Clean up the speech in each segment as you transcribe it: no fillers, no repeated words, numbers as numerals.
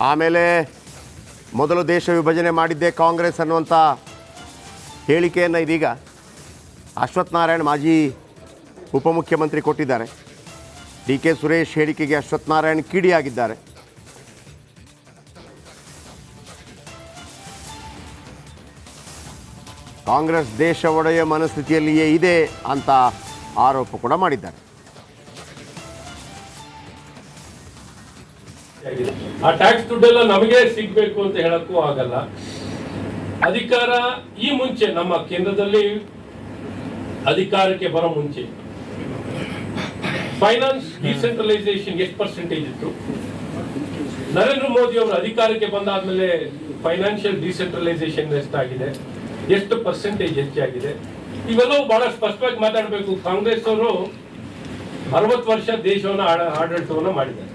ಆಮೇಲೆ ಮೊದಲು ದೇಶ ವಿಭಜನೆ ಮಾಡಿದ್ದೇ ಕಾಂಗ್ರೆಸ್ ಅನ್ನುವಂಥ ಹೇಳಿಕೆಯನ್ನು ಇದೀಗ ಅಶ್ವಥ್ ನಾರಾಯಣ್ ಮಾಜಿ ಉಪಮುಖ್ಯಮಂತ್ರಿ ಕೊಟ್ಟಿದ್ದಾರೆ. ಡಿ ಕೆ ಸುರೇಶ್ ಹೇಳಿಕೆಗೆ ಅಶ್ವಥ್ ನಾರಾಯಣ್ ಕಿಡಿಯಾಗಿದ್ದಾರೆ. ಕಾಂಗ್ರೆಸ್ ದೇಶ ಒಡೆಯ ಮನಸ್ಥಿತಿಯಲ್ಲಿಯೇ ಇದೆ ಅಂತ ಆರೋಪ ಕೂಡ ಮಾಡಿದ್ದಾರೆ. ಆ ಟ್ಯಾಕ್ಸ್ ದುಡ್ಡೆಲ್ಲ ನಮಗೆ ಸಿಗ್ಬೇಕು ಅಂತ ಹೇಳಕ್ಕೂ ಆಗಲ್ಲ. ಅಧಿಕಾರ ಈ ಮುಂಚೆ ನಮ್ಮ ಕೇಂದ್ರದಲ್ಲಿ ಅಧಿಕಾರಕ್ಕೆ ಬರೋ ಮುಂಚೆ ಫೈನಾನ್ಸ್ ಡಿಸೆಂಟ್ರಲೈಸೇಷನ್ ಎಷ್ಟು ಪರ್ಸೆಂಟೇಜ್ ಇತ್ತು? ನರೇಂದ್ರ ಮೋದಿ ಅವರು ಅಧಿಕಾರಕ್ಕೆ ಬಂದಾದ್ಮೇಲೆ ಫೈನಾನ್ಷಿಯಲ್ ಡಿಸೆಂಟ್ರಲೈಸೇಷನ್ ಎಷ್ಟಾಗಿದೆ, ಎಷ್ಟು ಪರ್ಸೆಂಟೇಜ್ ಹೆಚ್ಚಾಗಿದೆ, ಇವೆಲ್ಲವೂ ಬಹಳ ಸ್ಪಷ್ಟವಾಗಿ ಮಾತಾಡಬೇಕು. ಕಾಂಗ್ರೆಸ್ ಅವರು 60 ವರ್ಷ ದೇಶವನ್ನು ಆಡಳಿತವನ್ನು ಮಾಡಿದ್ದಾರೆ.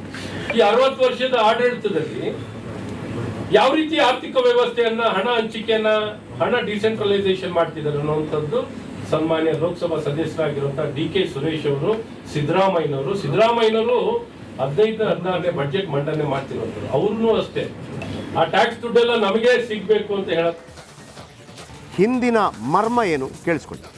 ಈ 60 ವರ್ಷದ ಆಡಳಿತದಲ್ಲಿ ಯಾವ ರೀತಿ ಆರ್ಥಿಕ ವ್ಯವಸ್ಥೆಯನ್ನ, ಹಣ ಹಂಚಿಕೆಯನ್ನ, ಹಣ ಡಿಸೆಂಟ್ರಲೈಸೇಷನ್ ಮಾಡ್ತಿದ್ದಾರೆ ಅನ್ನುವಂಥದ್ದು ಸನ್ಮಾನ್ಯ ಲೋಕಸಭಾ ಸದಸ್ಯರಾಗಿರುವಂತಹ ಡಿ ಕೆ ಸುರೇಶ್ ಅವರು, ಸಿದ್ದರಾಮಯ್ಯನವರು 15-16ನೇ ಬಜೆಟ್ ಮಂಡನೆ ಮಾಡ್ತಿರುವಂಥದ್ದು. ಅವ್ರೂ ಅಷ್ಟೇ ಆ ಟ್ಯಾಕ್ಸ್ ದುಡ್ಡೆಲ್ಲ ನಮಗೆ ಸಿಗ್ಬೇಕು ಅಂತ ಹೇಳ ಹಿಂದಿನ ಮರ್ಮ ಏನು ಕೇಳಿಸ್ಕೊಳ್ಳಿ.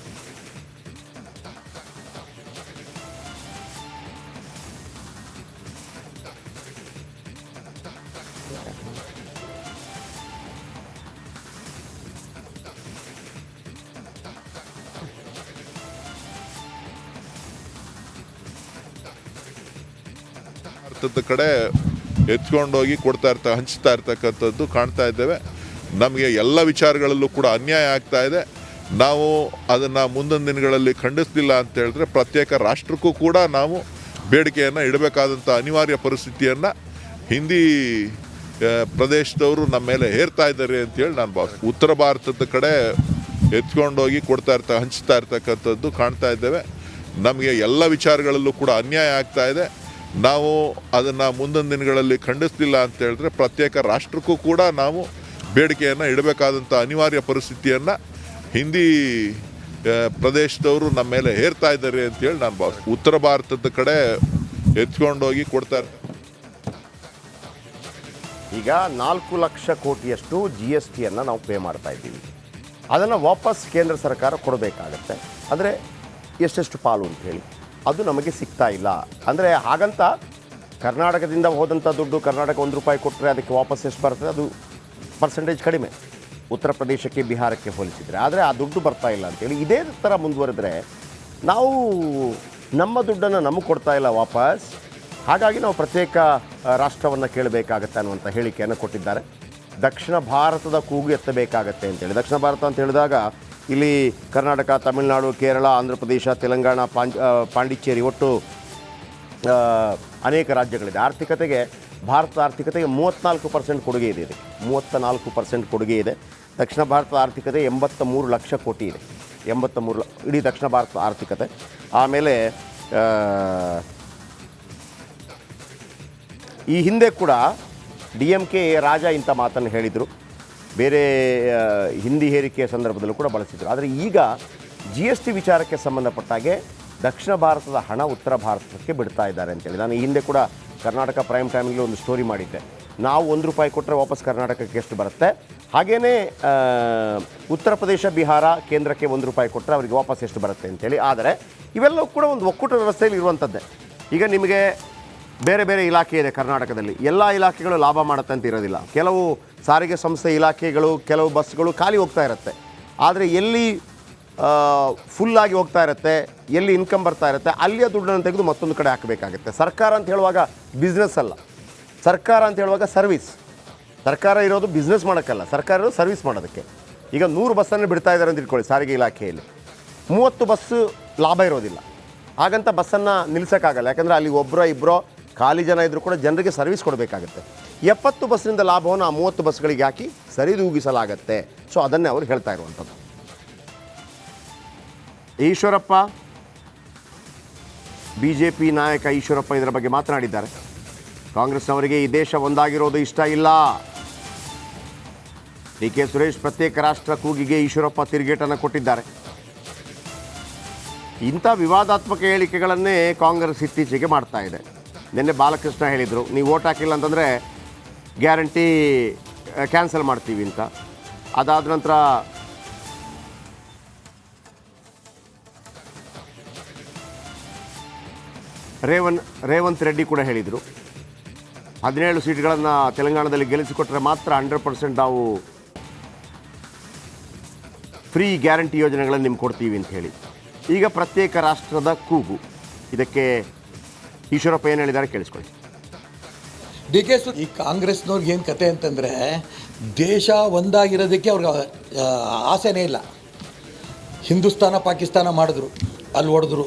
ಭಾರತದ ಕಡೆ ಎತ್ಕೊಂಡೋಗಿ ಹಂಚ್ತಾ ಇರ್ತಕ್ಕಂಥದ್ದು ಕಾಣ್ತಾ ಇದ್ದೇವೆ. ನಮಗೆ ಎಲ್ಲ ವಿಚಾರಗಳಲ್ಲೂ ಕೂಡ ಅನ್ಯಾಯ ಆಗ್ತಾ ಇದೆ. ನಾವು ಅದನ್ನು ಮುಂದಿನ ದಿನಗಳಲ್ಲಿ ಖಂಡಿಸಲಿಲ್ಲ ಅಂತ ಹೇಳಿದ್ರೆ ಪ್ರತ್ಯೇಕ ರಾಷ್ಟ್ರಕ್ಕೂ ಕೂಡ ನಾವು ಬೇಡಿಕೆಯನ್ನು ಇಡಬೇಕಾದಂಥ ಅನಿವಾರ್ಯ ಪರಿಸ್ಥಿತಿಯನ್ನು ಹಿಂದಿ ಪ್ರದೇಶದವರು ನಮ್ಮ ಮೇಲೆ ಹೇರ್ತಾ ಇದ್ದಾರೆ ಅಂತೇಳಿ ನಾನು ಭಾವಿಸ್ತೀನಿ. ಉತ್ತರ ಭಾರತದ ಕಡೆ ಎತ್ಕೊಂಡೋಗಿ ಹಂಚ್ತಾ ಇರ್ತಕ್ಕಂಥದ್ದು ಕಾಣ್ತಾ ಇದ್ದೇವೆ. ನಮಗೆ ಎಲ್ಲ ವಿಚಾರಗಳಲ್ಲೂ ಕೂಡ ಅನ್ಯಾಯ ಆಗ್ತಾ ಇದೆ. ನಾವು ಅದನ್ನು ಮುಂದಿನ ದಿನಗಳಲ್ಲಿ ಖಂಡಿಸಲಿಲ್ಲ ಅಂತ ಹೇಳಿದ್ರೆ ಪ್ರತ್ಯೇಕ ರಾಷ್ಟ್ರಕ್ಕೂ ಕೂಡ ನಾವು ಬೇಡಿಕೆಯನ್ನು ಇಡಬೇಕಾದಂಥ ಅನಿವಾರ್ಯ ಪರಿಸ್ಥಿತಿಯನ್ನು ಹಿಂದಿ ಪ್ರದೇಶದವರು ನಮ್ಮ ಮೇಲೆ ಹೇರ್ತಾ ಇದ್ದಾರೆ ಅಂತೇಳಿ ನಾನು ಭಾವಿಸ್ತೀನಿ. ಉತ್ತರ ಭಾರತದ ಕಡೆ ಎತ್ಕೊಂಡೋಗಿ ಈಗ 4 ಲಕ್ಷ ಕೋಟಿಯಷ್ಟು GSTಯನ್ನು ನಾವು ಪೇ ಮಾಡ್ತಾ ಇದ್ದೀವಿ. ಅದನ್ನು ವಾಪಸ್ ಕೇಂದ್ರ ಸರ್ಕಾರ ಕೊಡಬೇಕಾಗತ್ತೆ. ಅಂದರೆ ಎಷ್ಟೆಷ್ಟು ಪಾಲು ಅಂತ ಹೇಳಿ ಅದು ನಮಗೆ ಸಿಗ್ತಾ ಇಲ್ಲ. ಅಂದರೆ ಹಾಗಂತ ಕರ್ನಾಟಕದಿಂದ ಹೋದಂಥ ದುಡ್ಡು ಕರ್ನಾಟಕ 1 ರೂಪಾಯಿ ಕೊಟ್ಟರೆ ಅದಕ್ಕೆ ವಾಪಸ್ ಎಷ್ಟು ಬರ್ತದೆ, ಅದು ಪರ್ಸೆಂಟೇಜ್ ಕಡಿಮೆ ಉತ್ತರ ಪ್ರದೇಶಕ್ಕೆ ಬಿಹಾರಕ್ಕೆ ಹೋಲಿಸಿದರೆ. ಆದರೆ ಆ ದುಡ್ಡು ಬರ್ತಾ ಇಲ್ಲ ಅಂತೇಳಿ ಇದೇ ಥರ ಮುಂದುವರೆದ್ರೆ ನಾವು ನಮ್ಮ ದುಡ್ಡನ್ನು ನಮಗೆ ಕೊಡ್ತಾ ಇಲ್ಲ ವಾಪಸ್, ಹಾಗಾಗಿ ನಾವು ಪ್ರತ್ಯೇಕ ರಾಷ್ಟ್ರವನ್ನು ಕೇಳಬೇಕಾಗತ್ತೆ ಅನ್ನುವಂಥ ಹೇಳಿಕೆಯನ್ನು ಕೊಟ್ಟಿದ್ದಾರೆ. ದಕ್ಷಿಣ ಭಾರತದ ಕೂಗು ಎತ್ತಬೇಕಾಗತ್ತೆ ಅಂತೇಳಿ. ದಕ್ಷಿಣ ಭಾರತ ಅಂತ ಹೇಳಿದಾಗ ಇಲ್ಲಿ ಕರ್ನಾಟಕ, ತಮಿಳುನಾಡು, ಕೇರಳ, ಆಂಧ್ರ ಪ್ರದೇಶ, ತೆಲಂಗಾಣ, ಪಾಂಡಿಚೇರಿ ಒಟ್ಟು ಅನೇಕ ರಾಜ್ಯಗಳಿದೆ. ಭಾರತದ ಆರ್ಥಿಕತೆಗೆ 34% ಕೊಡುಗೆ ಇದೆ. ಇದಕ್ಕೆ 34% ಕೊಡುಗೆ ಇದೆ. ದಕ್ಷಿಣ ಭಾರತದ ಆರ್ಥಿಕತೆ 83 ಲಕ್ಷ ಕೋಟಿ ಇದೆ. 83 ಇಡೀ ದಕ್ಷಿಣ ಭಾರತದ ಆರ್ಥಿಕತೆ. ಆಮೇಲೆ ಈ ಹಿಂದೆ ಕೂಡ DMK ರಾಜ ಇಂಥ ಮಾತನ್ನು ಹೇಳಿದರು, ಬೇರೆ ಹಿಂದಿ ಹೇರಿಕೆಯ ಸಂದರ್ಭದಲ್ಲೂ ಕೂಡ ಬಳಸಿದರು. ಆದರೆ ಈಗ GST ವಿಚಾರಕ್ಕೆ ಸಂಬಂಧಪಟ್ಟಾಗೆ ದಕ್ಷಿಣ ಭಾರತದ ಹಣ ಉತ್ತರ ಭಾರತಕ್ಕೆ ಬಿಡ್ತಾ ಇದ್ದಾರೆ ಅಂತೇಳಿ. ನಾನು ಈ ಹಿಂದೆ ಕೂಡ ಕರ್ನಾಟಕ ಪ್ರೈಮ್ ಟೈಮಲ್ಲಿ ಒಂದು ಸ್ಟೋರಿ ಮಾಡಿದ್ದೆ. ನಾವು 1 ರೂಪಾಯಿ ಕೊಟ್ಟರೆ ವಾಪಸ್ ಕರ್ನಾಟಕಕ್ಕೆ ಎಷ್ಟು ಬರುತ್ತೆ, ಹಾಗೆಯೇ ಉತ್ತರ ಪ್ರದೇಶ, ಬಿಹಾರ ಕೇಂದ್ರಕ್ಕೆ 1 ರೂಪಾಯಿ ಕೊಟ್ಟರೆ ಅವರಿಗೆ ವಾಪಸ್ ಎಷ್ಟು ಬರುತ್ತೆ ಅಂತೇಳಿ. ಆದರೆ ಇವೆಲ್ಲವೂ ಕೂಡ ಒಂದು ಒಕ್ಕೂಟ ವ್ಯವಸ್ಥೆಯಲ್ಲಿ ಇರುವಂಥದ್ದೇ. ಈಗ ನಿಮಗೆ ಬೇರೆ ಬೇರೆ ಇಲಾಖೆ ಇದೆ ಕರ್ನಾಟಕದಲ್ಲಿ. ಎಲ್ಲ ಇಲಾಖೆಗಳು ಲಾಭ ಮಾಡುತ್ತೆ ಅಂತ ಇರೋದಿಲ್ಲ. ಕೆಲವು ಸಾರಿಗೆ ಸಂಸ್ಥೆ ಇಲಾಖೆಗಳು, ಕೆಲವು ಬಸ್ಗಳು ಖಾಲಿ ಹೋಗ್ತಾ ಇರುತ್ತೆ. ಆದರೆ ಎಲ್ಲಿ ಫುಲ್ಲಾಗಿ ಹೋಗ್ತಾ ಇರುತ್ತೆ, ಎಲ್ಲಿ ಇನ್ಕಮ್ ಬರ್ತಾ ಇರುತ್ತೆ, ಅಲ್ಲಿಯ ದುಡ್ಡನ್ನು ತೆಗೆದು ಮತ್ತೊಂದು ಕಡೆ ಹಾಕಬೇಕಾಗುತ್ತೆ. ಸರ್ಕಾರ ಅಂತ ಹೇಳುವಾಗ ಬಿಸ್ನೆಸ್ ಅಲ್ಲ, ಸರ್ಕಾರ ಅಂತ ಹೇಳುವಾಗ ಸರ್ವಿಸ್. ಸರ್ಕಾರ ಇರೋದು ಬಿಸ್ನೆಸ್ ಮಾಡೋಕ್ಕಲ್ಲ, ಸರ್ಕಾರ ಇರೋದು ಸರ್ವಿಸ್ ಮಾಡೋದಕ್ಕೆ. ಈಗ 100 ಬಸ್ಸನ್ನು ಬಿಡ್ತಾ ಇದ್ದಾರೆ ಅಂತ ಇಟ್ಕೊಳ್ಳಿ ಸಾರಿಗೆ ಇಲಾಖೆಯಲ್ಲಿ, 30 ಬಸ್ಸು ಲಾಭ ಇರೋದಿಲ್ಲ. ಹಾಗಂತ ಬಸ್ಸನ್ನು ನಿಲ್ಲಿಸೋಕ್ಕಾಗಲ್ಲ, ಯಾಕಂದರೆ ಅಲ್ಲಿ ಒಬ್ಬರೋ ಇಬ್ಬರೋ ಖಾಲಿ ಜನ ಇದ್ದರೂ ಕೂಡ ಜನರಿಗೆ ಸರ್ವಿಸ್ ಕೊಡಬೇಕಾಗತ್ತೆ. 70 ಬಸ್ಸಿನಿಂದ ಲಾಭವನ್ನು ಆ 30 ಬಸ್ಗಳಿಗೆ ಹಾಕಿ ಸರಿದೂಗಿಸಲಾಗತ್ತೆ. ಸೊ ಅದನ್ನೇ ಅವರು ಹೇಳ್ತಾ ಇರುವಂಥದ್ದು. ಈಶ್ವರಪ್ಪ, BJP ನಾಯಕ ಈಶ್ವರಪ್ಪ ಇದರ ಬಗ್ಗೆ ಮಾತನಾಡಿದ್ದಾರೆ. ಕಾಂಗ್ರೆಸ್ನವರಿಗೆ ಈ ದೇಶ ಒಂದಾಗಿರೋದು ಇಷ್ಟ ಇಲ್ಲ. ಡಿ ಕೆ ಸುರೇಶ್ ಪ್ರತ್ಯೇಕ ರಾಷ್ಟ್ರ ಕೂಗಿಗೆ ಈಶ್ವರಪ್ಪ ತಿರುಗೇಟನ್ನು ಕೊಟ್ಟಿದ್ದಾರೆ. ಇಂಥ ವಿವಾದಾತ್ಮಕ ಹೇಳಿಕೆಗಳನ್ನೇ ಕಾಂಗ್ರೆಸ್ ಇತ್ತೀಚೆಗೆ ಮಾಡ್ತಾ ಇದೆ. ನಿನ್ನೆ ಬಾಲಕೃಷ್ಣ ಹೇಳಿದರು, ನೀವು ವೋಟ್ ಹಾಕಿಲ್ಲ ಅಂತಂದರೆ ಗ್ಯಾರಂಟಿ ಕ್ಯಾನ್ಸಲ್ ಮಾಡ್ತೀವಿ ಅಂತ. ಅದಾದ ನಂತರ ರೇವಂತ್ ರೆಡ್ಡಿ ಕೂಡ ಹೇಳಿದರು 17 ಸೀಟ್ಗಳನ್ನು ತೆಲಂಗಾಣದಲ್ಲಿ ಗೆಲ್ಲಿಸಿಕೊಟ್ರೆ ಮಾತ್ರ 100% ನಾವು ಫ್ರೀ ಗ್ಯಾರಂಟಿ ಯೋಜನೆಗಳನ್ನು ನಿಮ್ಗೆ ಕೊಡ್ತೀವಿ ಅಂತ ಹೇಳಿ. ಈಗ ಪ್ರತ್ಯೇಕ ರಾಷ್ಟ್ರದ ಕೂಗು, ಇದಕ್ಕೆ ಈಶ್ವರಪ್ಪ ಏನು ಹೇಳಿದ್ದಾರೆ ಕೇಳಿಸ್ಕೊಳ್ಳಿ. DK ಈ ಕಾಂಗ್ರೆಸ್ನವ್ರಿಗೆ ಏನು ಕತೆ ಅಂತಂದರೆ, ದೇಶ ಒಂದಾಗಿರೋದಕ್ಕೆ ಅವ್ರಿಗೆ ಆಸೆನೇ ಇಲ್ಲ. ಹಿಂದೂಸ್ತಾನ ಪಾಕಿಸ್ತಾನ ಮಾಡಿದ್ರು, ಅಲ್ಲಿ ಹೊಡೆದ್ರು,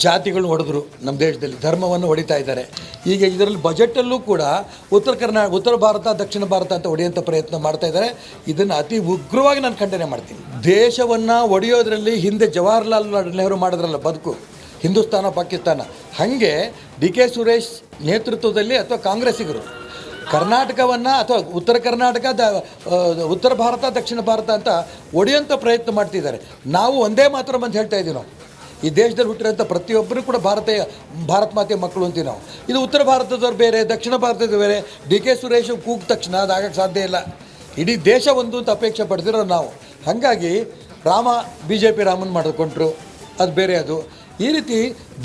ಜಾತಿಗಳನ್ನ ಹೊಡೆದ್ರು, ನಮ್ಮ ದೇಶದಲ್ಲಿ ಧರ್ಮವನ್ನು ಹೊಡಿತಾ ಇದ್ದಾರೆ. ಈಗ ಇದರಲ್ಲಿ ಬಜೆಟಲ್ಲೂ ಕೂಡ ಉತ್ತರ ಭಾರತ ದಕ್ಷಿಣ ಭಾರತ ಅಂತ ಹೊಡೆಯುವಂಥ ಪ್ರಯತ್ನ ಮಾಡ್ತಾ ಇದ್ದಾರೆ. ಇದನ್ನು ಅತಿ ಉಗ್ರವಾಗಿ ನಾನು ಖಂಡನೆ ಮಾಡ್ತೀನಿ. ದೇಶವನ್ನು ಒಡೆಯೋದ್ರಲ್ಲಿ ಹಿಂದೆ ಜವಾಹರ್ಲಾಲ್ ನೆಹರು ಮಾಡಿದ್ರಲ್ಲ ಬದುಕು, ಹಿಂದೂಸ್ತಾನ ಪಾಕಿಸ್ತಾನ, ಹಾಗೆ DK ಸುರೇಶ್ ನೇತೃತ್ವದಲ್ಲಿ ಅಥವಾ ಕಾಂಗ್ರೆಸ್ಸಿಗರು ಕರ್ನಾಟಕವನ್ನು ಅಥವಾ ಉತ್ತರ ಕರ್ನಾಟಕ ಉತ್ತರ ಭಾರತ ದಕ್ಷಿಣ ಭಾರತ ಅಂತ ಒಡೆಯುವಂಥ ಪ್ರಯತ್ನ ಮಾಡ್ತಿದ್ದಾರೆ. ನಾವು ಒಂದೇ ಮಾತ್ರ ಬಂದು ಹೇಳ್ತಾ ಇದ್ದೀವಿ, ನಾವು ಈ ದೇಶದಲ್ಲಿ ಹುಟ್ಟಿರೋಂಥ ಪ್ರತಿಯೊಬ್ಬರು ಕೂಡ ಭಾರತ ಮಾತೆಯ ಮಕ್ಕಳು ಅಂತೀವಿ ನಾವು. ಇದು ಉತ್ತರ ಭಾರತದವ್ರು ಬೇರೆ, ದಕ್ಷಿಣ ಭಾರತದವ್ರು ಬೇರೆ. DK ಸುರೇಶ್ ಕೂಗ ತಕ್ಷಣ ಅದಾಗಕ್ಕೆ ಸಾಧ್ಯ ಇಲ್ಲ. ಇಡೀ ದೇಶ ಒಂದು ಅಂತ ಅಪೇಕ್ಷೆ ಪಡ್ತಿರೋ ನಾವು. ಹಾಗಾಗಿ BJP ರಾಮನ ಮಾಡಿಕೊಂಡ್ರು, ಅದು ಬೇರೆ. ಅದು ಈ ರೀತಿ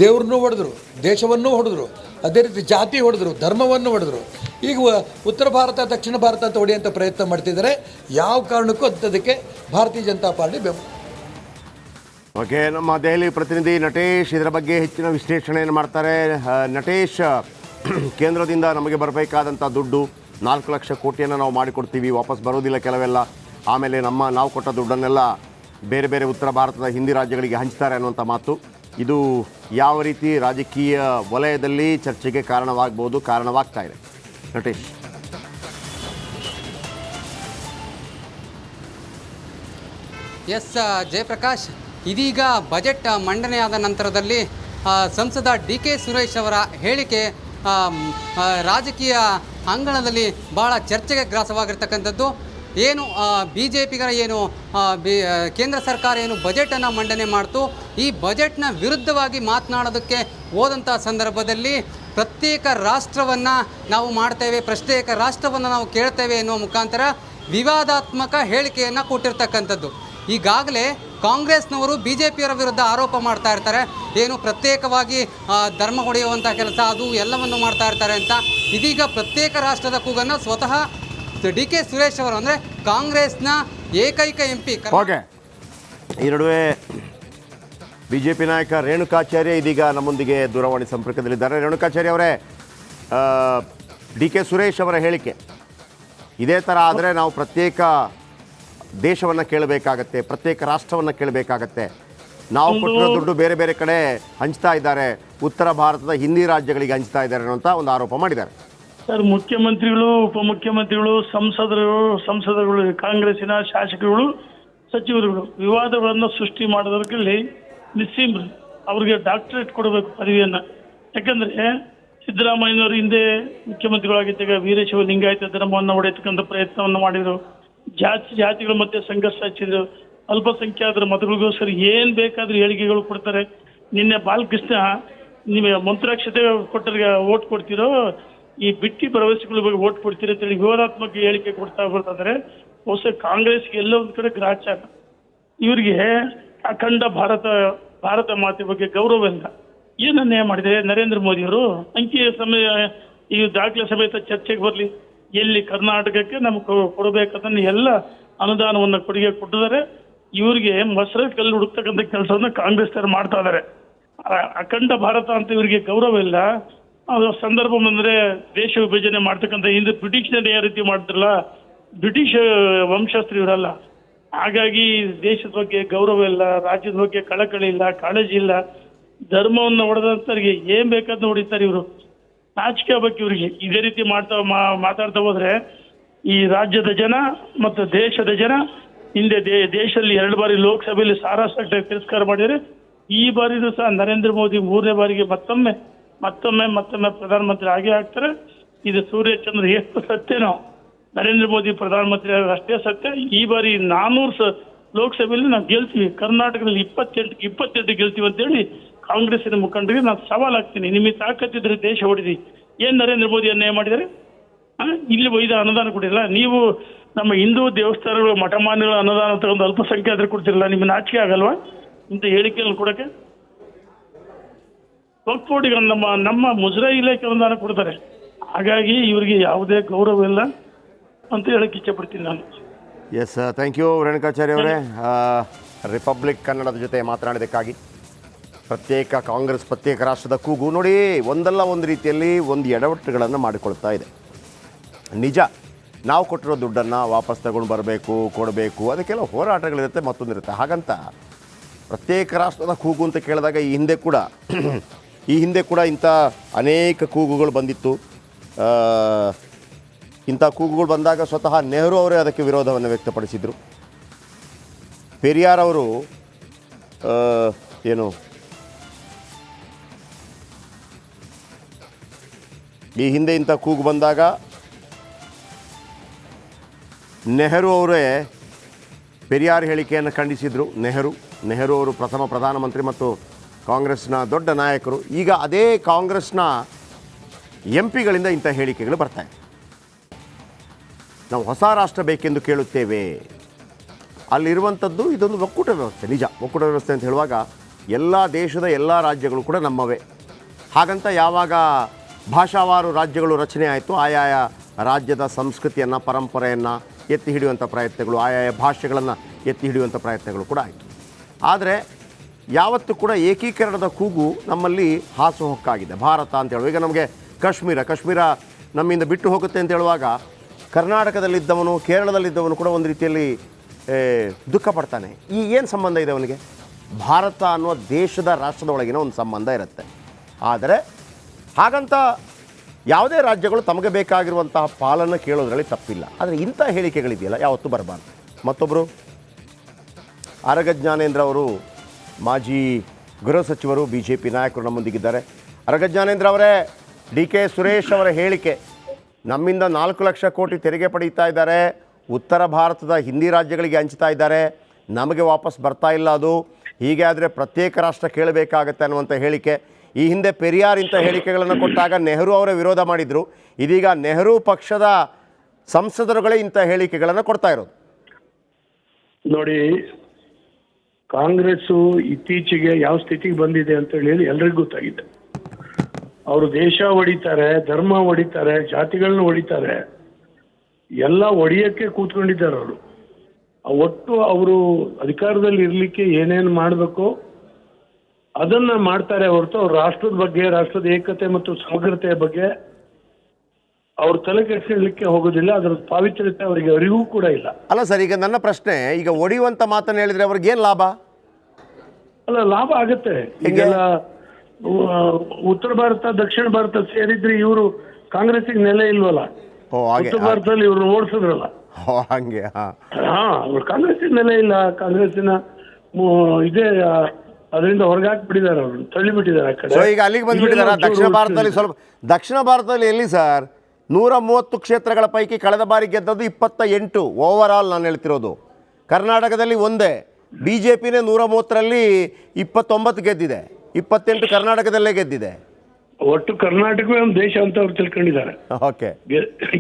ದೇವ್ರನ್ನೂ ಹೊಡೆದ್ರು, ದೇಶವನ್ನೂ ಹೊಡೆದ್ರು, ಅದೇ ರೀತಿ ಜಾತಿ ಹೊಡೆದ್ರು, ಧರ್ಮವನ್ನು ಹೊಡೆದ್ರು. ಈಗ ಉತ್ತರ ಭಾರತ ದಕ್ಷಿಣ ಭಾರತ ಅಂತ ಹೊಡೆಯುವಂಥ ಪ್ರಯತ್ನ ಮಾಡ್ತಿದ್ದಾರೆ. ಯಾವ ಕಾರಣಕ್ಕೂ ಅದಕ್ಕೆ ಭಾರತೀಯ ಜನತಾ ಪಾರ್ಟಿ ಬೆಂಬಲ. ಓಕೆ, ನಮ್ಮ ದೆಹಲಿ ಪ್ರತಿನಿಧಿ ನಟೇಶ್ ಇದರ ಬಗ್ಗೆ ಹೆಚ್ಚಿನ ವಿಶ್ಲೇಷಣೆಯನ್ನು ಮಾಡ್ತಾರೆ. ನಟೇಶ್, ಕೇಂದ್ರದಿಂದ ನಮಗೆ ಬರಬೇಕಾದಂಥ ದುಡ್ಡು 4 ಲಕ್ಷ ಕೋಟಿಯನ್ನು ನಾವು ಮಾಡಿಕೊಡ್ತೀವಿ, ವಾಪಸ್ ಬರೋದಿಲ್ಲ ಕೆಲವೆಲ್ಲ, ಆಮೇಲೆ ನಾವು ಕೊಟ್ಟ ದುಡ್ಡನ್ನೆಲ್ಲ ಬೇರೆ ಬೇರೆ ಉತ್ತರ ಭಾರತದ ಹಿಂದಿ ರಾಜ್ಯಗಳಿಗೆ ಹಂಚ್ತಾರೆ ಅನ್ನುವಂಥ ಮಾತು, ಇದು ಯಾವ ರೀತಿ ರಾಜಕೀಯ ವಲಯದಲ್ಲಿ ಚರ್ಚೆಗೆ ಕಾರಣವಾಗ್ತಾ ಇದೆ ನಟೇಶ್? ಎಸ್ ಜಯಪ್ರಕಾಶ್, ಇದೀಗ ಬಜೆಟ್ ಮಂಡನೆಯಾದ ನಂತರದಲ್ಲಿ ಸಂಸದ DK ಸುರೇಶ್ ಅವರ ಹೇಳಿಕೆ ರಾಜಕೀಯ ಅಂಗಣದಲ್ಲಿ ಭಾಳ ಚರ್ಚೆಗೆ ಗ್ರಾಸವಾಗಿರ್ತಕ್ಕಂಥದ್ದು. ಏನು BJಪಿಗರ ಏನು ಕೇಂದ್ರ ಸರ್ಕಾರ ಏನು ಬಜೆಟನ್ನು ಮಂಡನೆ ಮಾಡ್ತು, ಈ ಬಜೆಟ್ನ ವಿರುದ್ಧವಾಗಿ ಮಾತನಾಡೋದಕ್ಕೆ ಹೋದಂಥ ಸಂದರ್ಭದಲ್ಲಿ ಪ್ರತ್ಯೇಕ ರಾಷ್ಟ್ರವನ್ನು ನಾವು ಮಾಡ್ತೇವೆ, ಪ್ರತ್ಯೇಕ ರಾಷ್ಟ್ರವನ್ನು ನಾವು ಕೇಳ್ತೇವೆ ಎನ್ನುವ ಮುಖಾಂತರ ವಿವಾದಾತ್ಮಕ ಹೇಳಿಕೆಯನ್ನು ಕೊಟ್ಟಿರ್ತಕ್ಕಂಥದ್ದು. ಈಗಾಗಲೇ ಕಾಂಗ್ರೆಸ್ನವರು BJಪಿಯವರ ವಿರುದ್ಧ ಆರೋಪ ಮಾಡ್ತಾ ಇರ್ತಾರೆ, ಏನು ಪ್ರತ್ಯೇಕವಾಗಿ ಧರ್ಮ ಹೊಡೆಯುವಂಥ ಕೆಲಸ ಅದು ಎಲ್ಲವನ್ನು ಮಾಡ್ತಾ ಇರ್ತಾರೆ ಅಂತ. ಇದೀಗ ಪ್ರತ್ಯೇಕ ರಾಷ್ಟ್ರದ ಕೂಗನ್ನು ಸ್ವತಃ DK ಸುರೇಶ್ ಅವರು, ಅಂದರೆ ಕಾಂಗ್ರೆಸ್ನ ಏಕೈಕ MP. ಓಕೆ, ಈ ನಡುವೆ BJP ನಾಯಕ ರೇಣುಕಾಚಾರ್ಯ ಇದೀಗ ನಮ್ಮೊಂದಿಗೆ ದೂರವಾಣಿ ಸಂಪರ್ಕದಲ್ಲಿದ್ದಾರೆ. ರೇಣುಕಾಚಾರ್ಯ ಅವರೇ, DK ಸುರೇಶ್ ಅವರ ಹೇಳಿಕೆ ಇದೇ ಥರ ಆದರೆ ನಾವು ಪ್ರತ್ಯೇಕ ದೇಶವನ್ನು ಕೇಳಬೇಕಾಗತ್ತೆ, ಪ್ರತ್ಯೇಕ ರಾಷ್ಟ್ರವನ್ನು ಕೇಳಬೇಕಾಗತ್ತೆ, ನಾವು ಕೊಟ್ಟಿರೋ ದುಡ್ಡು ಬೇರೆ ಬೇರೆ ಕಡೆ ಹಂಚ್ತಾ ಇದ್ದಾರೆ, ಉತ್ತರ ಭಾರತದ ಹಿಂದಿ ರಾಜ್ಯಗಳಿಗೆ ಹಂಚ್ತಾ ಇದ್ದಾರೆ ಅನ್ನೋಂಥ ಒಂದು ಆರೋಪ ಮಾಡಿದ್ದಾರೆ. ಸರ್, ಮುಖ್ಯಮಂತ್ರಿಗಳು, ಉಪಮುಖ್ಯಮಂತ್ರಿಗಳು, ಸಂಸದರುಗಳು, ಕಾಂಗ್ರೆಸ್ಸಿನ ಶಾಸಕರುಗಳು, ಸಚಿವರುಗಳು ವಿವಾದಗಳನ್ನು ಸೃಷ್ಟಿ ಮಾಡೋದರಲ್ಲಿ ನಿಸ್ಸೀಮ್ರು. ಅವ್ರಿಗೆ ಡಾಕ್ಟರೇಟ್ ಕೊಡಬೇಕು ಪದವಿಯನ್ನು. ಯಾಕಂದರೆ ಸಿದ್ದರಾಮಯ್ಯನವರು ಹಿಂದೆ ಮುಖ್ಯಮಂತ್ರಿಗಳಾಗಿದ್ದಾಗ ವೀರಶೈವ ಲಿಂಗಾಯತ ಧರ್ಮವನ್ನು ಹೊಡೆಯತಕ್ಕಂಥ ಪ್ರಯತ್ನವನ್ನು ಮಾಡಿದರು. ಜಾತಿಗಳ ಮಧ್ಯೆ ಸಂಘರ್ಷ ಹಚ್ಚಿದ್ರು. ಅಲ್ಪಸಂಖ್ಯಾತರ ಮತಗಳಿಗೋಸ್ಕರ ಏನು ಬೇಕಾದರೂ ಹೇಳಿಕೆಗಳು ಕೊಡ್ತಾರೆ. ನಿನ್ನೆ ಬಾಲಕೃಷ್ಣ, ನೀವು ಮಂತ್ರಾಕ್ಷತೆ ಕೊಟ್ಟರಿಗೆ ಓಟ್ ಕೊಡ್ತಿರೋ, ಈ ಬಿಟ್ಟಿ ಭರವಸೆಗಳ ಬಗ್ಗೆ ಓಟ್ ಕೊಡ್ತೀರಿ ಅಂತೇಳಿ ವಿವಾದಾತ್ಮಕ ಹೇಳಿಕೆ ಕೊಡ್ತಾ ಬರ್ತಾರೆ. ಹೊಸ ಕಾಂಗ್ರೆಸ್ಗೆ ಎಲ್ಲ ಒಂದು ಕಡೆ ಗ್ರಾಚಾರ. ಇವರಿಗೆ ಅಖಂಡ ಭಾರತ ಮಾತೆ ಬಗ್ಗೆ ಗೌರವ ಇಲ್ಲ. ಏನು ಅನ್ಯಾಯ ಮಾಡಿದೆ ನರೇಂದ್ರ ಮೋದಿಯವರು? ಅಂಕಿ ಸಮಯ ಈ ದಾಖಲೆ ಸಮೇತ ಚರ್ಚೆಗೆ ಬರಲಿ. ಎಲ್ಲಿ ಕರ್ನಾಟಕಕ್ಕೆ ನಮ್ಗೆ ಕೊಡಬೇಕದನ್ನು ಎಲ್ಲ ಅನುದಾನವನ್ನು ಕೊಡುಗೆ ಕೊಟ್ಟಿದ್ದಾರೆ. ಇವರಿಗೆ ಮೊಸರು ಕಲ್ಲು ಹುಡುಕ್ತಕ್ಕಂಥ ಕೆಲಸವನ್ನು ಕಾಂಗ್ರೆಸ್ನವರು ಮಾಡ್ತಾ ಇದ್ದಾರೆ. ಅಖಂಡ ಭಾರತ ಅಂತ ಇವರಿಗೆ ಗೌರವ ಇಲ್ಲ. ಅದು ಸಂದರ್ಭ ಬಂದರೆ ದೇಶ ವಿಭಜನೆ ಮಾಡ್ತಕ್ಕಂಥ ಹಿಂದೆ ಬ್ರಿಟಿಷ್ನಲ್ಲಿ ಯಾವ ರೀತಿ ಮಾಡ್ತಿರಲ್ಲ, ಬ್ರಿಟಿಷ್ ವಂಶಸ್ಥರು ಇವರಲ್ಲ. ಹಾಗಾಗಿ ದೇಶದ ಬಗ್ಗೆ ಗೌರವ ಇಲ್ಲ, ರಾಜ್ಯದ ಬಗ್ಗೆ ಕಳಕಳಿ ಇಲ್ಲ, ಕಾಳಜಿ ಇಲ್ಲ. ಧರ್ಮವನ್ನು ಹೊಡೆದಂಥವ್ರಿಗೆ ಏನು ಬೇಕಾದ್ರೂ ಹೊಡಿತಾರೆ ಇವರು. ನಾಚಿಕೆ ಬಗ್ಗೆ ಇವರಿಗೆ. ಇದೇ ರೀತಿ ಮಾತಾಡ್ತಾ ಹೋದ್ರೆ ಈ ರಾಜ್ಯದ ಜನ ಮತ್ತು ದೇಶದ ಜನ ಹಿಂದೆ ದೇಶದಲ್ಲಿ 2 ಬಾರಿ ಲೋಕಸಭೆಯಲ್ಲಿ ಸಾರಾಸಟ್ಟ ತಿರಸ್ಕಾರ ಮಾಡಿದರೆ, ಈ ಬಾರಿನೂ ಸಹ ನರೇಂದ್ರ ಮೋದಿ 3ನೇ ಬಾರಿಗೆ ಮತ್ತೊಮ್ಮೆ ಪ್ರಧಾನಮಂತ್ರಿ ಆಗೇ ಆಗ್ತಾರೆ. ಇದು ಸೂರ್ಯಚಂದ್ರ ಎಷ್ಟು ಸತ್ಯನೋ ನರೇಂದ್ರ ಮೋದಿ ಪ್ರಧಾನಮಂತ್ರಿ ಅಷ್ಟೇ ಸತ್ಯ. ಈ ಬಾರಿ 400 ಲೋಕಸಭೆಯಲ್ಲಿ ನಾವು ಗೆಲ್ತೀವಿ, ಕರ್ನಾಟಕದಲ್ಲಿ 28 ಗೆಲ್ತೀವಿ ಅಂತೇಳಿ ಕಾಂಗ್ರೆಸ್ಸಿನ ಮುಖಂಡರಿಗೆ ನಾನು ಸವಾಲಾಗ್ತೀನಿ. ನಿಮಗೆ ತಾಕತ್ತಿದ್ರೆ ದೇಶ ಹೊಡಿದಿ. ಏನು ನರೇಂದ್ರ ಮೋದಿ ಅನ್ಯಾಯ ಮಾಡಿದ್ದಾರೆ? ಇಲ್ಲಿ ಒಯ್ದ ಅನುದಾನ ಕೊಟ್ಟಿಲ್ಲ. ನೀವು ನಮ್ಮ ಹಿಂದೂ ದೇವಸ್ಥಾನಗಳು ಮಠಮಾನ್ಯಗಳ ಅನುದಾನ ತಗೊಂಡು ಅಲ್ಪಸಂಖ್ಯಾತರು ಕೊಡ್ತಿರಲ್ಲ, ನಿಮ್ಗೆ ನಾಚಿಕೆ ಆಗಲ್ವಾ ಇಂಥ ಹೇಳಿಕೆಯನ್ನು ಕೊಡೋಕ್ಕೆ? ವಕ್ಫ್ ಬೋರ್ಡಿಗೆ ನಮ್ಮ ಮುಜರಾಯಿ ಇಲಾಖೆ ಅನುದಾನ ಕೊಡ್ತಾರೆ. ಹಾಗಾಗಿ ಇವರಿಗೆ ಯಾವುದೇ ಗೌರವ ಇಲ್ಲ ಅಂತ ಹೇಳಕ್ಕೆ ಇಚ್ಛೆಪಡ್ತೀನಿ ನಾನು. ಎಸ್, ಥ್ಯಾಂಕ್ ಯು ರೇಣುಕಾಚಾರ್ಯ ಅವರೇ. ರಿಪಬ್ಲಿಕ್ ಕನ್ನಡದ ಜೊತೆ ಮಾತನಾಡೋದಕ್ಕಾಗಿ. ಕಾಂಗ್ರೆಸ್ ಪ್ರತ್ಯೇಕ ರಾಷ್ಟ್ರದ ಕೂಗು ನೋಡಿ ಒಂದಲ್ಲ ಒಂದು ರೀತಿಯಲ್ಲಿ ಒಂದು ಎಡವಟ್ಟುಗಳನ್ನು ಮಾಡಿಕೊಳ್ತಾ ಇದೆ. ನಿಜ, ನಾವು ಕೊಟ್ಟಿರೋ ದುಡ್ಡನ್ನು ವಾಪಸ್ ತಗೊಂಡು ಬರಬೇಕು, ಕೊಡಬೇಕು, ಅದಕ್ಕೆಲ್ಲ ಹೋರಾಟಗಳಿರುತ್ತೆ, ಮತ್ತೊಂದಿರುತ್ತೆ. ಹಾಗಂತ ಪ್ರತ್ಯೇಕ ರಾಷ್ಟ್ರದ ಕೂಗು ಅಂತ ಕೇಳಿದಾಗ ಈ ಹಿಂದೆ ಕೂಡ ಇಂಥ ಅನೇಕ ಕೂಗುಗಳು ಬಂದಿತ್ತು. ಇಂಥ ಕೂಗುಗಳು ಬಂದಾಗ ಸ್ವತಃ ನೆಹರು ಅವರೇ ಅದಕ್ಕೆ ವಿರೋಧವನ್ನು ವ್ಯಕ್ತಪಡಿಸಿದರು. ಪೆರಿಯಾರ್ ಅವರು ಈ ಹಿಂದೆ ಇಂಥ ಕೂಗು ಬಂದಾಗ ನೆಹರು ಅವರೇ ಪೆರಿಯಾರ್ ಹೇಳಿಕೆಯನ್ನು ಖಂಡಿಸಿದರು. ನೆಹರು ಅವರು ಪ್ರಥಮ ಪ್ರಧಾನಮಂತ್ರಿ ಮತ್ತು ಕಾಂಗ್ರೆಸ್ನ ದೊಡ್ಡ ನಾಯಕರು. ಈಗ ಅದೇ ಕಾಂಗ್ರೆಸ್ನ ಎಂಪಿಗಳಿಂದ ಇಂಥ ಹೇಳಿಕೆಗಳು ಬರ್ತಾಯಿವೆ. ನಾವು ಹೊಸ ರಾಷ್ಟ್ರ ಬೇಕೆಂದು ಕೇಳುತ್ತೇವೆ. ಅಲ್ಲಿರುವಂಥದ್ದು ಇದೊಂದು ಒಕ್ಕೂಟ ವ್ಯವಸ್ಥೆ. ನಿಜ, ಒಕ್ಕೂಟ ವ್ಯವಸ್ಥೆ ಅಂತ ಹೇಳುವಾಗ ಎಲ್ಲ ದೇಶದ ಎಲ್ಲ ರಾಜ್ಯಗಳು ಕೂಡ ನಮ್ಮವೇ. ಹಾಗಂತ ಯಾವಾಗ ಭಾಷಾವಾರು ರಾಜ್ಯಗಳು ರಚನೆ ಆಯಿತು, ಆಯಾಯ ರಾಜ್ಯದ ಸಂಸ್ಕೃತಿಯನ್ನು, ಪರಂಪರೆಯನ್ನು ಎತ್ತಿ ಹಿಡಿಯುವಂಥ ಪ್ರಯತ್ನಗಳು, ಆಯಾಯ ಭಾಷೆಗಳನ್ನು ಎತ್ತಿ ಹಿಡಿಯುವಂಥ ಪ್ರಯತ್ನಗಳು ಕೂಡ ಆಯಿತು. ಆದರೆ ಯಾವತ್ತೂ ಕೂಡ ಏಕೀಕರಣದ ಕೂಗು ನಮ್ಮಲ್ಲಿ ಹಾಸುಹೊಕ್ಕಾಗಿದೆ. ಭಾರತ ಅಂತ ಹೇಳುವ, ಈಗ ನಮಗೆ ಕಾಶ್ಮೀರ ನಮ್ಮಿಂದ ಬಿಟ್ಟು ಹೋಗುತ್ತೆ ಅಂತ ಹೇಳುವಾಗ ಕರ್ನಾಟಕದಲ್ಲಿದ್ದವನು, ಕೇರಳದಲ್ಲಿದ್ದವನು ಕೂಡ ಒಂದು ರೀತಿಯಲ್ಲಿ ದುಃಖ ಪಡ್ತಾನೆ. ಏನು ಸಂಬಂಧ ಇದೆ ಅವನಿಗೆ? ಭಾರತ ಅನ್ನುವ ದೇಶದ ರಾಷ್ಟ್ರದ ಒಳಗಿನ ಒಂದು ಸಂಬಂಧ ಇರುತ್ತೆ. ಆದರೆ ಹಾಗಂತ ಯಾವುದೇ ರಾಜ್ಯಗಳು ತಮಗೆ ಬೇಕಾಗಿರುವಂತಹ ಪಾಲನ್ನು ಕೇಳೋದ್ರಲ್ಲಿ ತಪ್ಪಿಲ್ಲ. ಆದರೆ ಇಂಥ ಹೇಳಿಕೆಗಳಿದೆಯಲ್ಲ, ಯಾವತ್ತೂ ಬರಬಾರ್ದು. ಮತ್ತೊಬ್ಬರು ಆರಗ ಜ್ಞಾನೇಂದ್ರ ಅವರು, ಮಾಜಿ ಗೃಹ ಸಚಿವರು, BJP ನಾಯಕರು ನಮ್ಮೊಂದಿಗಿದ್ದಾರೆ. ಆರಗ ಜ್ಞಾನೇಂದ್ರ ಅವರೇ, DK ಸುರೇಶ್ ಅವರ ಹೇಳಿಕೆ, ನಮ್ಮಿಂದ 4 ಲಕ್ಷ ಕೋಟಿ ತೆರಿಗೆ ಪಡೀತಾ ಇದ್ದಾರೆ, ಉತ್ತರ ಭಾರತದ ಹಿಂದಿ ರಾಜ್ಯಗಳಿಗೆ ಹಂಚ್ತಾ ಇದ್ದಾರೆ, ನಮಗೆ ವಾಪಸ್ ಬರ್ತಾ ಇಲ್ಲ ಅದು, ಹೀಗೆ ಆದರೆ ಪ್ರತ್ಯೇಕ ರಾಷ್ಟ್ರ ಕೇಳಬೇಕಾಗತ್ತೆ ಅನ್ನುವಂಥ ಹೇಳಿಕೆ. ಈ ಹಿಂದೆ ಪೆರಿಯಾರ್ ಇಂಥ ಹೇಳಿಕೆಗಳನ್ನು ಕೊಟ್ಟಾಗ ನೆಹರು ಅವರೇ ವಿರೋಧ ಮಾಡಿದರು. ಇದೀಗ ನೆಹರು ಪಕ್ಷದ ಸಂಸದರುಗಳೇ ಇಂಥ ಹೇಳಿಕೆಗಳನ್ನು ಕೊಡ್ತಾ ಇರೋದು. ನೋಡಿ, ಕಾಂಗ್ರೆಸ್ಸು ಇತ್ತೀಚೆಗೆ ಯಾವ ಸ್ಥಿತಿಗೆ ಬಂದಿದೆ ಅಂತ ಹೇಳಿ ಎಲ್ರಿಗೂ ಗೊತ್ತಾಗಿದೆ. ಅವರು ದೇಶ ಹೊಡಿತಾರೆ, ಧರ್ಮ ಹೊಡಿತಾರೆ, ಜಾತಿಗಳನ್ನ ಹೊಡಿತಾರೆ, ಎಲ್ಲ ಹೊಡಿಯಕ್ಕೆ ಕೂತ್ಕೊಂಡಿದ್ದಾರೆ ಅವರು. ಒಟ್ಟು ಅವರು ಅಧಿಕಾರದಲ್ಲಿ ಇರಲಿಕ್ಕೆ ಏನೇನು ಮಾಡಬೇಕು ಅದನ್ನ ಮಾಡ್ತಾರೆ ಹೊರತು ಅವ್ರ ರಾಷ್ಟ್ರದ ಬಗ್ಗೆ, ರಾಷ್ಟ್ರದ ಏಕತೆ ಮತ್ತು ಸಮಗ್ರತೆಯ ಬಗ್ಗೆ ಅವ್ರ ತಲೆ ಕೆಡಿಸ್ಕೊಳ್ಳಿಕ್ಕೆ ಹೋಗೋದಿಲ್ಲ. ಅದರ ಪಾವಿತ್ರ್ಯತೆ ಅವರಿಗೆ ಅರಿವು ಕೂಡ ಇಲ್ಲ. ಅಲ್ಲ ಸರ್, ಈಗ ನನ್ನ ಪ್ರಶ್ನೆ, ಈಗ ಒಡೆಯುವಂಥ ಮಾತನ್ನು ಹೇಳಿದರೆ ಅವ್ರಿಗೇನು ಲಾಭ? ಅಲ್ಲ, ಲಾಭ ಆಗುತ್ತೆ. ಈಗೆಲ್ಲ ಉತ್ತರ ಭಾರತ ದಕ್ಷಿಣ ಭಾರತ ಸೇರಿದ್ರೆ ಇವರು ಕಾಂಗ್ರೆಸ್ಸಿಗೆ ನೆಲೆ ಇಲ್ವಲ್ಲ. ಉತ್ತರ ಭಾರತದಲ್ಲಿ ಇವ್ರು ಓಡಿಸಿದ್ರಲ್ಲ, ಹಂಗೆ. ಅವ್ರು ಕಾಂಗ್ರೆಸ್ಸಿನ ನೆಲೆ ಇಲ್ಲ. ಕಾಂಗ್ರೆಸ್ಸಿನ ಇದೇ ಅದರಿಂದ ಹೊರಗಾಕ್ಬಿಟ್ಟಿದ್ದಾರೆ, ಅವರು ತಳ್ಳಿಬಿಟ್ಟಿದ್ದಾರೆ ಆ ಕಡೆ. ಈಗ ಅಲ್ಲಿಗೆ ಬಂದ್ಬಿಟ್ಟಿದ್ದಾರೆ. ದಕ್ಷಿಣ ಭಾರತದಲ್ಲಿ ಎಲ್ಲಿ ಸರ್ 130 ಕ್ಷೇತ್ರಗಳ ಪೈಕಿ ಕಳೆದ ಬಾರಿ ಗೆದ್ದದ್ದು 28 ಓವರ್ ಆಲ್. ನಾನು ಹೇಳ್ತಿರೋದು ಕರ್ನಾಟಕದಲ್ಲಿ ಒಂದೇ. BJPನೇ 130ರಲ್ಲಿ 29 ಗೆದ್ದಿದೆ, 28 ಕರ್ನಾಟಕದಲ್ಲೇ ಗೆದ್ದಿದೆ. ಒಟ್ಟು ಕರ್ನಾಟಕವೇ ಒಂದು ದೇಶ ಅಂತ ಅವ್ರು ತಿಳ್ಕೊಂಡಿದ್ದಾರೆ. ಓಕೆ,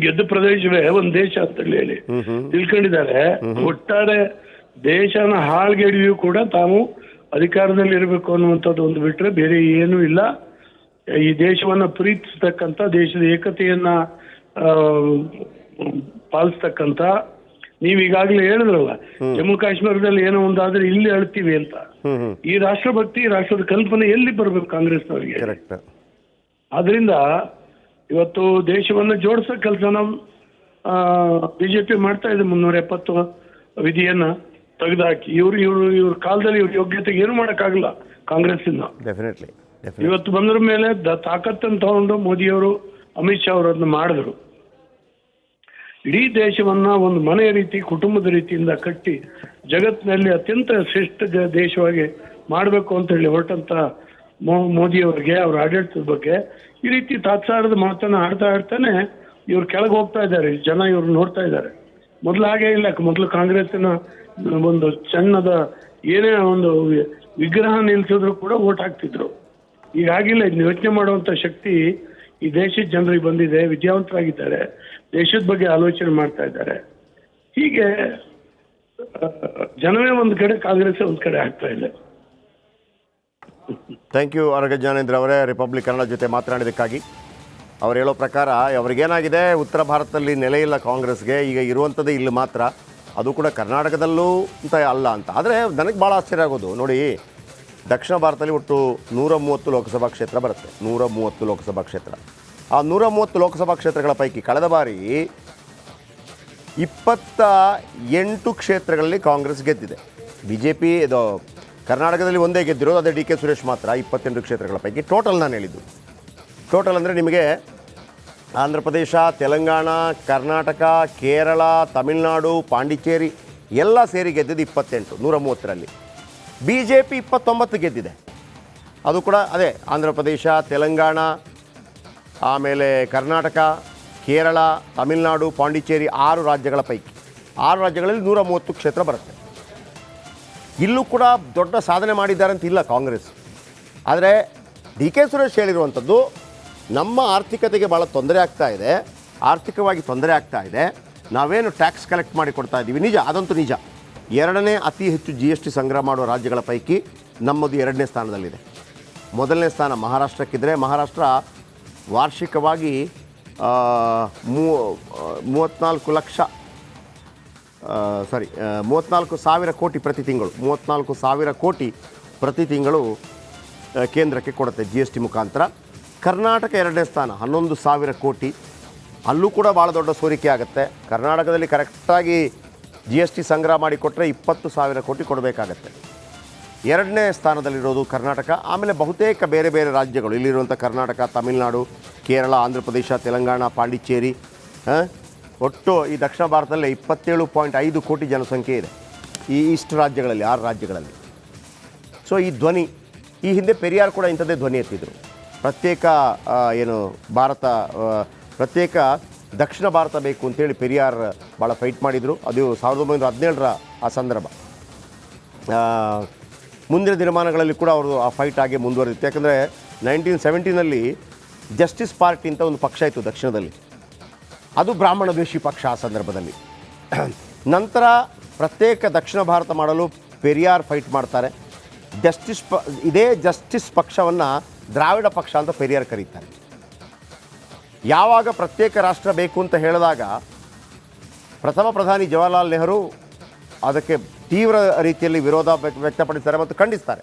ಗೆದ್ದ ಪ್ರದೇಶವೇ ಒಂದು ದೇಶ ಅಂತ ಹೇಳಿ ತಿಳ್ಕೊಂಡಿದ್ದಾರೆ. ಒಟ್ಟಾರೆ ದೇಶನ ಹಾಳ್ಗೆಡಿಯೂ ಕೂಡ ತಾವು ಅಧಿಕಾರದಲ್ಲಿ ಇರಬೇಕು ಅನ್ನುವಂಥದ್ದು ಒಂದು ಬಿಟ್ಟರೆ ಬೇರೆ ಏನೂ ಇಲ್ಲ. ಈ ದೇಶವನ್ನ ಪ್ರೀತಿಸ್ತಕ್ಕಂಥ, ದೇಶದ ಏಕತೆಯನ್ನ ಪಾಲಿಸ್ತಕ್ಕಂಥ, ನೀವು ಈಗಾಗಲೇ ಹೇಳಿದ್ರಲ್ಲ, ಜಮ್ಮು ಕಾಶ್ಮೀರದಲ್ಲಿ ಏನೋ ಒಂದಾದ್ರೆ ಇಲ್ಲಿ ಅಳ್ತೀವಿ ಅಂತ. ಈ ರಾಷ್ಟ್ರಭಕ್ತಿ, ರಾಷ್ಟ್ರದ ಕಲ್ಪನೆ ಎಲ್ಲಿ ಬರಬೇಕು ಕಾಂಗ್ರೆಸ್ನವರಿಗೆ? ಆದ್ರಿಂದ ಇವತ್ತು ದೇಶವನ್ನ ಜೋಡಿಸೋ ಕೆಲಸನ BJP ಮಾಡ್ತಾ ಇದೆ. 370 ವಿಧಿಯನ್ನ ತೆಗೆದುಹಾಕಿ ಇವ್ರ ಕಾಲದಲ್ಲಿ ಇವ್ರ ಯೋಗ್ಯತೆಗೆ ಏನು ಮಾಡೋಕ್ಕಾಗಲ್ಲ ಕಾಂಗ್ರೆಸ್ಸಿಂದ. ಇವತ್ತು ಬಂದ್ರ ಮೇಲೆ ತಾಕತ್ತನ್ನು ತಗೊಂಡು ಮೋದಿಯವರು, ಅಮಿತ್ ಶಾ ಅವರು ಅದನ್ನ ಮಾಡಿದ್ರು. ಇಡೀ ದೇಶವನ್ನ ಒಂದು ಮನೆಯ ರೀತಿ, ಕುಟುಂಬದ ರೀತಿಯಿಂದ ಕಟ್ಟಿ ಜಗತ್ತಿನಲ್ಲಿ ಅತ್ಯಂತ ಶ್ರೇಷ್ಠ ದೇಶವಾಗಿ ಮಾಡಬೇಕು ಅಂತ ಹೇಳಿ ಹೊರಟಂತ ಮೋದಿಯವರಿಗೆ, ಅವ್ರ ಆಡಳಿತದ ಬಗ್ಗೆ ಈ ರೀತಿ ತಾತ್ಸಾರದ ಮಾತನ್ನ ಆಡ್ತಾನೆ ಇವ್ರು ಕೆಳಗೆ ಹೋಗ್ತಾ ಇದ್ದಾರೆ. ಜನ ಇವ್ರು ನೋಡ್ತಾ ಇದ್ದಾರೆ. ಮೊದಲು ಹಾಗೆ ಇಲ್ಲ. ಮೊದಲು ಕಾಂಗ್ರೆಸ್ಸಿನ ಒಂದು ಸಣ್ಣದ ಏನೇ ಒಂದು ವಿಗ್ರಹ ನಿಲ್ಸಿದ್ರು ಕೂಡ ಓಟ್ ಹಾಕ್ತಿದ್ರು. ಈಗಾಗಿಲ್ಲ. ಇದನ್ನ ಯೋಚನೆ ಮಾಡುವಂತ ಶಕ್ತಿ ಈ ದೇಶದ ಜನರಿಗೆ ಬಂದಿದೆ, ವಿದ್ಯಾವಂತರಾಗಿದ್ದಾರೆ, ದೇಶದ ಬಗ್ಗೆ ಆಲೋಚನೆ ಮಾಡ್ತಾ ಇದ್ದಾರೆ. ಹೀಗೆ ಜನವೇ ಒಂದು ಕಡೆ, ಕಾಂಗ್ರೆಸ್ ಒಂದು ಕಡೆ ಆಗ್ತಾ ಇದೆ. ಥ್ಯಾಂಕ್ ಯು ಆರೋಗ್ಯ ಜ್ಞಾನೇಂದ್ರ ಅವರೇ, ರಿಪಬ್ಲಿಕ್ ಕನ್ನಡ ಜೊತೆ ಮಾತನಾಡಿದ್ದಕ್ಕಾಗಿ. ಅವ್ರು ಹೇಳೋ ಪ್ರಕಾರ ಅವ್ರಿಗೇನಾಗಿದೆ, ಉತ್ತರ ಭಾರತದಲ್ಲಿ ನೆಲೆ ಇಲ್ಲ ಕಾಂಗ್ರೆಸ್ಗೆ, ಈಗ ಇರುವಂಥದ್ದೇ ಇಲ್ಲಿ ಮಾತ್ರ, ಅದು ಕೂಡ ಕರ್ನಾಟಕದಲ್ಲೂ ಅಂತ ಅಲ್ಲ ಅಂತ. ಆದರೆ ನನಗೆ ಭಾಳ ಆಶ್ಚರ್ಯ ಆಗೋದು ನೋಡಿ, ದಕ್ಷಿಣ ಭಾರತದಲ್ಲಿ ಒಟ್ಟು 130 ಲೋಕಸಭಾ ಕ್ಷೇತ್ರ ಬರುತ್ತೆ. 130 ಲೋಕಸಭಾ ಕ್ಷೇತ್ರ. ಆ 130 ಲೋಕಸಭಾ ಕ್ಷೇತ್ರಗಳ ಪೈಕಿ ಕಳೆದ ಬಾರಿ 28 ಕ್ಷೇತ್ರಗಳಲ್ಲಿ ಕಾಂಗ್ರೆಸ್ ಗೆದ್ದಿದೆ. BJP ಇದು ಕರ್ನಾಟಕದಲ್ಲಿ ಒಂದೇ ಗೆದ್ದಿರೋದು, ಅದೇ DK ಸುರೇಶ್ ಮಾತ್ರ. 28 ಕ್ಷೇತ್ರಗಳ ಪೈಕಿ ಟೋಟಲ್ ನಾನು ಹೇಳಿದ್ದು. ಟೋಟಲ್ ಅಂದರೆ ನಿಮಗೆ ಆಂಧ್ರ ಪ್ರದೇಶ, ತೆಲಂಗಾಣ, ಕರ್ನಾಟಕ, ಕೇರಳ, ತಮಿಳುನಾಡು, ಪಾಂಡಿಚೇರಿ ಎಲ್ಲ ಸೇರಿ ಗೆದ್ದಿದ್ದು 28, 130ರಲ್ಲಿ. BJP 29 ಗೆದ್ದಿದೆ. ಅದು ಕೂಡ ಅದೇ ಆಂಧ್ರ ಪ್ರದೇಶ, ತೆಲಂಗಾಣ, ಆಮೇಲೆ ಕರ್ನಾಟಕ, ಕೇರಳ, ತಮಿಳುನಾಡು, ಪಾಂಡಿಚೇರಿ 6 ರಾಜ್ಯಗಳ ಪೈಕಿ 6 ರಾಜ್ಯಗಳಲ್ಲಿ 130 ಕ್ಷೇತ್ರ ಬರುತ್ತೆ. ಇಲ್ಲೂ ಕೂಡ ದೊಡ್ಡ ಸಾಧನೆ ಮಾಡಿದ್ದಾರೆ ಅಂತ ಇಲ್ಲ ಕಾಂಗ್ರೆಸ್. ಆದರೆ DK ಸುರೇಶ್ ಹೇಳಿರುವಂಥದ್ದು, ನಮ್ಮ ಆರ್ಥಿಕತೆಗೆ ಭಾಳ ತೊಂದರೆ ಆಗ್ತಾ ಇದೆ, ಆರ್ಥಿಕವಾಗಿ ತೊಂದರೆ ಆಗ್ತಾ ಇದೆ, ನಾವೇನು ಟ್ಯಾಕ್ಸ್ ಕಲೆಕ್ಟ್ ಮಾಡಿ ಕೊಡ್ತಾ ಇದ್ದೀವಿ, ನಿಜ, ಅದಂತೂ ನಿಜ. 2ನೇ ಅತಿ ಹೆಚ್ಚು GST ಸಂಗ್ರಹ ಮಾಡುವ ರಾಜ್ಯಗಳ ಪೈಕಿ ನಮ್ಮದು 2ನೇ ಸ್ಥಾನದಲ್ಲಿದೆ. 1ನೇ ಸ್ಥಾನ ಮಹಾರಾಷ್ಟ್ರಕ್ಕಿದ್ರೆ, ಮಹಾರಾಷ್ಟ್ರ ವಾರ್ಷಿಕವಾಗಿ 34,000 ಕೋಟಿ ಪ್ರತಿ ತಿಂಗಳು, 34,000 ಕೋಟಿ ಪ್ರತಿ ತಿಂಗಳು ಕೇಂದ್ರಕ್ಕೆ ಕೊಡುತ್ತೆ GST ಮುಖಾಂತರ. ಕರ್ನಾಟಕ 2ನೇ ಸ್ಥಾನ 11,000 ಕೋಟಿ. ಅಲ್ಲೂ ಕೂಡ ಭಾಳ ದೊಡ್ಡ ಸೋರಿಕೆ ಆಗುತ್ತೆ. ಕರ್ನಾಟಕದಲ್ಲಿ ಕರೆಕ್ಟಾಗಿ GST ಸಂಗ್ರಹ ಮಾಡಿಕೊಟ್ರೆ 20,000 ಕೋಟಿ ಕೊಡಬೇಕಾಗತ್ತೆ. 2ನೇ ಸ್ಥಾನದಲ್ಲಿರೋದು ಕರ್ನಾಟಕ. ಆಮೇಲೆ ಬಹುತೇಕ ಬೇರೆ ಬೇರೆ ರಾಜ್ಯಗಳು ಇಲ್ಲಿರುವಂಥ ಕರ್ನಾಟಕ, ತಮಿಳುನಾಡು, ಕೇರಳ, ಆಂಧ್ರ ಪ್ರದೇಶ, ತೆಲಂಗಾಣ, ಪಾಂಡಿಚೇರಿ, ಒಟ್ಟು ಈ ದಕ್ಷಿಣ ಭಾರತದಲ್ಲೇ 27.5 ಕೋಟಿ ಜನಸಂಖ್ಯೆ ಇದೆ ಇಷ್ಟು ರಾಜ್ಯಗಳಲ್ಲಿ, 6 ರಾಜ್ಯಗಳಲ್ಲಿ. ಸೊ ಈ ಧ್ವನಿ, ಈ ಹಿಂದೆ ಪೆರಿಯಾರ್ ಕೂಡ ಇಂಥದ್ದೇ ಧ್ವನಿ ಎತ್ತಿದ್ರು. ಪ್ರತ್ಯೇಕ ಪ್ರತ್ಯೇಕ ದಕ್ಷಿಣ ಭಾರತ ಬೇಕು ಅಂತೇಳಿ ಪೆರಿಯಾರ್ ಭಾಳ ಫೈಟ್ ಮಾಡಿದರು. ಅದು 1917ರ ಆ ಸಂದರ್ಭ. ಮುಂದಿನ ದಿನಮಾನಗಳಲ್ಲಿ ಕೂಡ ಅವರು ಆ ಫೈಟ್ ಆಗಿ ಮುಂದುವರೆದಿತ್ತು. ಯಾಕಂದರೆ 1970ನಲ್ಲಿ ಜಸ್ಟಿಸ್ ಪಾರ್ಟಿ ಅಂತ ಒಂದು ಪಕ್ಷ ಇತ್ತು ದಕ್ಷಿಣದಲ್ಲಿ, ಅದು ಬ್ರಾಹ್ಮಣ ದ್ವೇಷಿ ಪಕ್ಷ ಆ ಸಂದರ್ಭದಲ್ಲಿ. ನಂತರ ಪ್ರತ್ಯೇಕ ದಕ್ಷಿಣ ಭಾರತ ಮಾಡಲು ಪೆರಿಯಾರ್ ಫೈಟ್ ಮಾಡ್ತಾರೆ. ಇದೇ ಜಸ್ಟಿಸ್ ಪಕ್ಷವನ್ನು ದ್ರಾವಿಡ ಪಕ್ಷ ಅಂತ ಪೆರಿಯಾರ್ ಕರೀತಾರೆ. ಯಾವಾಗ ಪ್ರತ್ಯೇಕ ರಾಷ್ಟ್ರ ಬೇಕು ಅಂತ ಹೇಳಿದಾಗ ಪ್ರಥಮ ಪ್ರಧಾನಿ ಜವಾಹರ್ಲಾಲ್ ನೆಹರು ಅದಕ್ಕೆ ತೀವ್ರ ರೀತಿಯಲ್ಲಿ ವಿರೋಧ ವ್ಯಕ್ತಪಡಿಸ್ತಾರೆ ಮತ್ತು ಖಂಡಿಸ್ತಾರೆ.